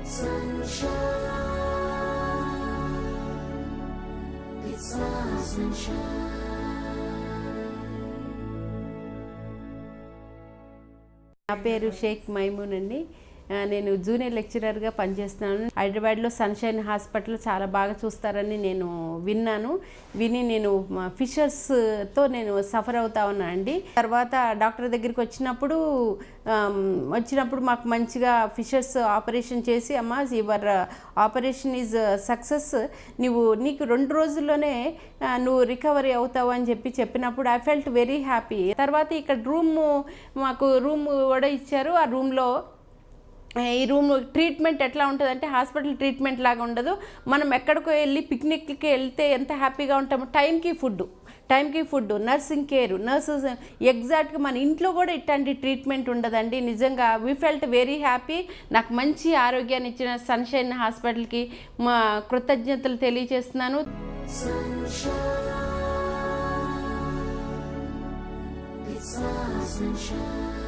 నా పేరు షేక్ మైమూన్ అండి. నేను జూనియర్ లెక్చరర్గా పనిచేస్తున్నాను. హైదరాబాద్లో సన్షైన్ హాస్పిటల్ చాలా బాగా చూస్తారని నేను విని నేను ఫిషర్స్తో నేను సఫర్ అవుతా ఉన్నా అండి. తర్వాత డాక్టర్ దగ్గరికి వచ్చినప్పుడు మాకు మంచిగా ఫిషర్స్ ఆపరేషన్ చేసి, అమ్మ యువర్ ఆపరేషన్ ఈజ్ సక్సెస్, నీకు 2 రోజుల్లోనే నువ్వు రికవరీ అవుతావు అని చెప్పినప్పుడు ఐ ఫెల్ట్ వెరీ హ్యాపీ. తర్వాత ఇక్కడ మాకు రూమ్ కూడా ఇచ్చారు. ఆ రూమ్లో ఈ రూమ్ ట్రీట్మెంట్ ఎట్లా ఉంటుందంటే హాస్పిటల్ ట్రీట్మెంట్ లాగా ఉండదు. మనం ఎక్కడికో వెళ్ళి పిక్నిక్కి వెళ్తే ఎంత హ్యాపీగా ఉంటామో, టైంకి ఫుడ్, నర్సింగ్ కేర్, నర్సెస్ ఎగ్జాక్ట్గా మన ఇంట్లో కూడా ఇట్లాంటి ట్రీట్మెంట్ ఉండదండి. నిజంగా వీ ఫెల్ట్ వెరీ హ్యాపీ. నాకు మంచి ఆరోగ్యాన్ని ఇచ్చిన సన్షైన్ హాస్పిటల్కి మా కృతజ్ఞతలు తెలియజేస్తున్నాను. Sunshine.